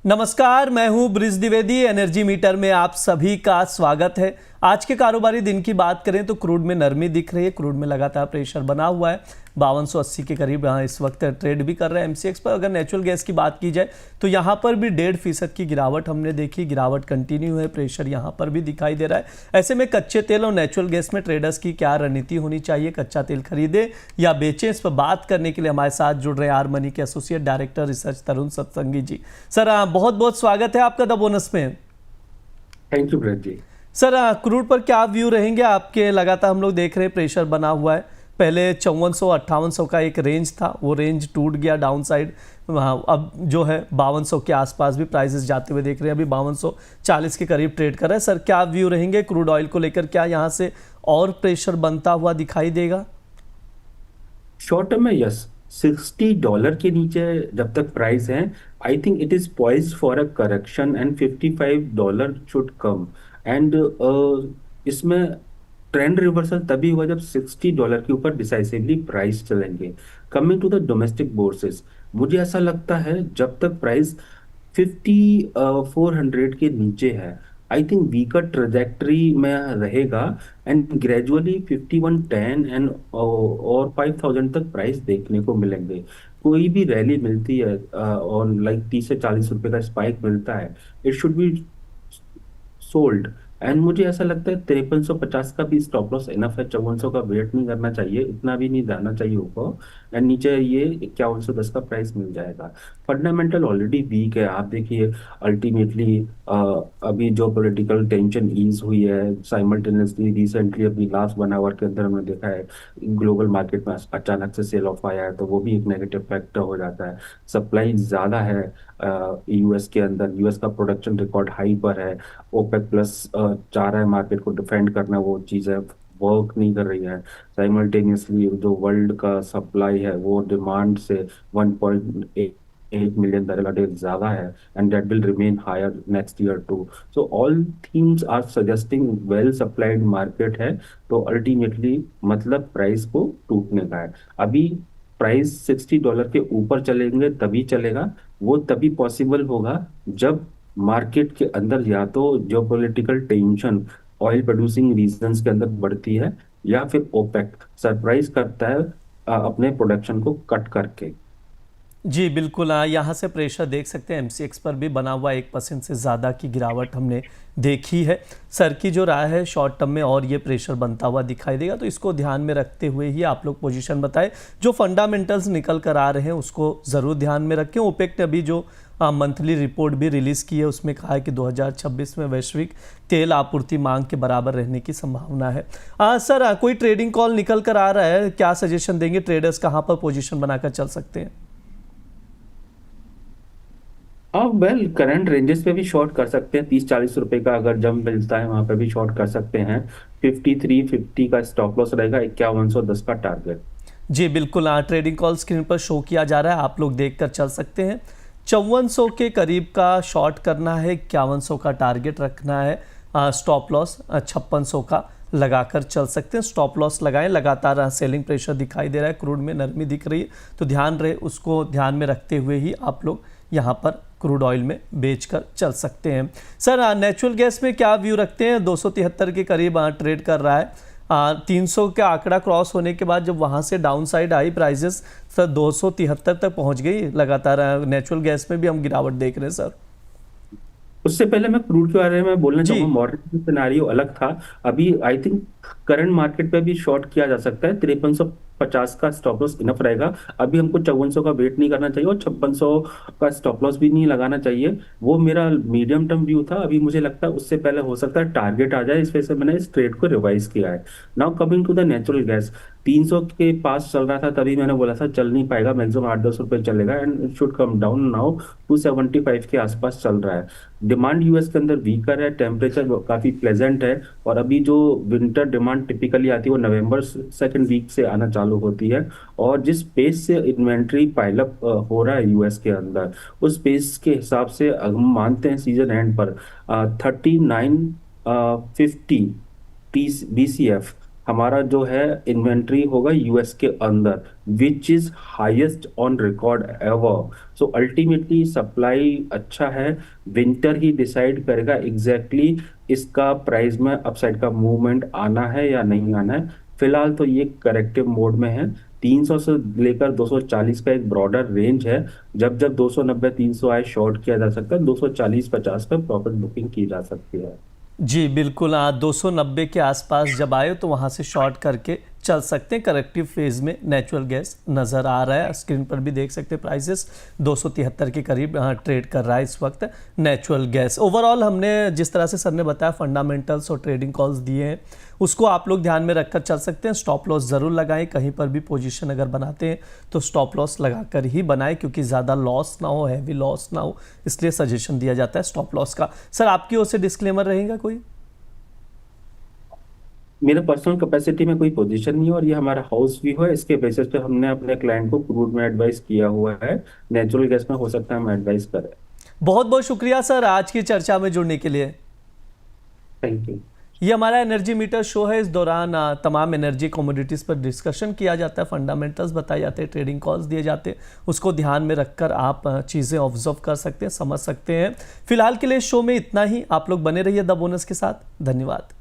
नमस्कार, मैं हूं ब्रिज द्विवेदी। एनर्जी मीटर में आप सभी का स्वागत है। आज के कारोबारी दिन की बात करें तो क्रूड में नरमी दिख रही है। क्रूड में लगातार प्रेशर बना हुआ है, 5280 के करीब यहाँ इस वक्त ट्रेड भी कर रहा है एमसीएक्स पर। अगर नेचुरल गैस की बात की जाए तो यहाँ पर भी 1.5% की गिरावट हमने देखी। गिरावट कंटिन्यू है, प्रेशर यहाँ पर भी दिखाई दे रहा है। ऐसे में कच्चे तेल और नेचुरल गैस में ट्रेडर्स की क्या रणनीति होनी चाहिए, कच्चा तेल खरीदे या बेचें, इस पर बात करने के लिए हमारे साथ जुड़ रहे हैं आर मनी के associate director research Tarun Satsangi ji. Sir बहुत बहुत स्वागत है आपका द बोनस में। Thank you Braj ji. Sir crude पर क्या व्यू रहेंगे आपके? लगातार हम लोग देख रहे हैं प्रेशर बना हुआ है। पहले 5400-5800 का एक रेंज था, वो रेंज टूट गया डाउन साइड। अब जो है 5200 के आसपास भी प्राइसेस जाते हुए देख रहे हैं। अभी 5240 के करीब ट्रेड कर रहा है। सर क्या व्यू रहेंगे क्रूड ऑयल को लेकर? क्या यहाँ से और प्रेशर बनता हुआ दिखाई देगा? शॉर्ट टर्म में यस, $60 के नीचे जब तक प्राइस है, I think it is poised for a correction and $55 should come. And इसमें ट्रेंड रिवर्सल तभी हुआ जब $60 के ऊपर डिसाइसिवली प्राइस चलेंगे। Coming to the domestic bourses, मुझे ऐसा लगता है जब तक प्राइस 5400 के नीचे है, आई थिंक वीकर ट्रेजेक्टरी में रहेगा एंड ग्रेजुअली 5110 एंड और 5000 तक प्राइस देखने को मिलेंगे। कोई भी रैली मिलती है और लाइक 30 से 40 रुपए का स्पाइक मिलता है, it should be sold. And मुझे ऐसा लगता है 5350 का भी स्टॉप लॉस इनफ है। 5400 का वेट नहीं करना चाहिए, इतना भी नहीं जाना चाहिए ऊपर। एंड नीचे ये 5110 का प्राइस मिल जाएगा। फंडामेंटल ऑलरेडी वीक है। आप देखिए अल्टीमेटली अभी जो पॉलिटिकल टेंशन ईज हुई है, साइमल्टेनियसली रिसेंटली अपनी लास्ट 1 आवर के अंदर हमने देखा है ग्लोबल मार्केट में अचानक से सेल ऑफ आया है, तो वो भी एक नेगेटिव फैक्टर हो जाता है। सप्लाई ज्यादा है यूएस के अंदर, यूएस का प्रोडक्शन रिकॉर्ड हाई पर है। ओपेक प्लस चाह रहा है मार्केट को डिफेंड करना, वो चीज़ है वर्क नहीं कर रही है। साइमल्टेनियसली जो वर्ल्ड का सप्लाई है वो डिमांड से 1.8 मिलियन बैरल अ डे ज्यादा है, and that will remain higher next year too. So all themes are suggesting well supplied market है, तो अल्टीमेटली मतलब प्राइस को टूटने का है। अभी प्राइस $60 के ऊपर चलेंगे तभी चलेगा। वो तभी पॉसिबल होगा जब मार्केट के अंदर या तो geopolitical tension oil producing regions के अंदर बढ़ती है, या फिर ओपेक सरप्राइज करता है अपने प्रोडक्शन को कट करके। जी बिल्कुल। यहाँ से प्रेशर देख सकते हैं एमसीएक्स पर भी बना हुआ 1% से ज़्यादा की गिरावट हमने देखी है। सर की जो राय है शॉर्ट टर्म में और ये प्रेशर बनता हुआ दिखाई देगा, तो इसको ध्यान में रखते हुए ही आप लोग पोजीशन बताएं। जो फंडामेंटल्स निकल कर आ रहे हैं उसको ज़रूर ध्यान में रखें। ओपेक ने अभी जो मंथली रिपोर्ट भी रिलीज़ की है उसमें कहा है कि 2026 में वैश्विक तेल आपूर्ति मांग के बराबर रहने की संभावना है। सर कोई ट्रेडिंग कॉल निकल कर आ रहा है, क्या सजेशन देंगे? ट्रेडर्स कहाँ पर पोजिशन बनाकर चल सकते हैं? आप वेल करंट रेंजेस पे भी शॉर्ट कर सकते हैं। 30-40 रुपए का अगर जंप मिलता है वहां पे भी शॉर्ट कर सकते हैं। 5350 का स्टॉप लॉस रहेगा, 5110 का टारगेट। जी बिल्कुल। ट्रेडिंग कॉल स्क्रीन पर शो किया जा रहा है, आप लोग देखकर चल सकते हैं। 5400 के करीब का शॉर्ट करना है, 5100 का टारगेट रखना है। स्टॉप लॉस 5600 का लगाकर चल सकते हैं। स्टॉप लॉस लगाएं। लगातार सेलिंग प्रेशर दिखाई दे रहा है, क्रूड में नरमी दिख रही है, तो ध्यान रहे, उसको ध्यान में रखते हुए ही आप लोग यहाँ पर क्रूड ऑयल में बेचकर चल सकते हैं। सर नेचुरल गैस में क्या व्यू रखते हैं? 273 के करीब ट्रेड कर रहा है। 300 का आंकड़ा क्रॉस होने के बाद जब वहाँ से डाउन साइड आई प्राइजेस, सर 273 तक पहुँच गई। लगातार नेचुरल गैस में भी हम गिरावट देख रहे हैं सर। उससे पहले मैं क्रूड के बारे में बोलना जी चाहूंगा। मॉर्निंग सिनारियो अलग था। अभी आई थिंक करंट मार्केट पे भी शॉर्ट किया जा सकता है। 5350 का स्टॉप लॉस इनफ रहेगा। अभी हमको 5400 का वेट नहीं करना चाहिए और 5600 का स्टॉप लॉस भी नहीं लगाना चाहिए। वो मेरा मीडियम टर्म व्यू था। अभी मुझे लगता है उससे पहले हो सकता है टारगेट आ जाए, इस वजह से मैंने इस ट्रेड को रिवाइज किया है। Now coming to the natural gas, 300 के पास चल रहा था तभी मैंने बोला था चल नहीं पाएगा, मैक्सिमम 8-10 रुपए चलेगा and it should come down. Now 275 के आसपास चल रहा है। डिमांड यूएस के अंदर वीकर है, टेम्परेचर काफी प्लेजेंट है, और अभी जो विंटर डिमांड टिपिकली आती है वो नवंबर सेकंड वीक से आना चालू होती है। और जिस पेस से इन्वेंट्री पाइलअप हो रहा है यूएस के अंदर, उस पेस के हिसाब से हम मानते हैं सीजन एंड पर 3950 BCF हमारा जो है इन्वेंट्री होगा यूएस के अंदर, which is highest on record ever. So ultimately supply अच्छा है, विंटर ही डिसाइड करेगा एग्जैक्टली इसका प्राइस में अपसाइड का मूवमेंट आना है या नहीं आना है। फिलहाल तो ये करेक्टिव मोड में है। 300 से लेकर 240 का एक ब्रॉडर रेंज है। जब जब 290 300 आए शॉर्ट किया जा सकता है, 240 50 पे प्रॉफिट बुकिंग की जा सकती है। जी बिल्कुल, 290 के आसपास जब आए तो वहाँ से शॉर्ट करके चल सकते हैं। करेक्टिव फेज में नेचुरल गैस नज़र आ रहा है, स्क्रीन पर भी देख सकते हैं प्राइसेस 273 के करीब ट्रेड कर रहा है इस वक्त नेचुरल गैस। ओवरऑल हमने जिस तरह से सर ने बताया फंडामेंटल्स और ट्रेडिंग कॉल्स दिए हैं उसको आप लोग ध्यान में रखकर चल सकते हैं। स्टॉप लॉस ज़रूर लगाएं, कहीं पर भी पोजीशन अगर बनाते हैं तो स्टॉप लॉस लगाकर ही बनाएं, क्योंकि ज़्यादा लॉस ना हो, हैवी लॉस ना हो, इसलिए सजेशन दिया जाता है स्टॉप लॉस का। सर आपकी ओर से डिस्क्लेमर रहेगा कोई? मेरे पर्सनल कैपेसिटी में कोई पोजीशन नहीं है, और ये हमारा हाउस व्यू है। इसके बेसिस पे हमने अपने क्लाइंट को क्रूड में एडवाइस किया हुआ है। नेचुरल गैस में हो सकता है हम एडवाइस करें। बहुत बहुत शुक्रिया सर आज की चर्चा में जुड़ने के लिए। Thank you. ये हमारा एनर्जी मीटर शो है। इस दौरान तमाम एनर्जी कमोडिटीज़ पर डिस्कशन किया जाता है, फंडामेंटल्स बताए जाते हैं, ट्रेडिंग कॉल्स दिए जाते हैं। उसको ध्यान में रखकर आप चीज़ें ऑब्जर्व कर सकते हैं, समझ सकते हैं। फिलहाल के लिए शो में इतना ही। आप लोग बने रहिए द बोनस के साथ। धन्यवाद।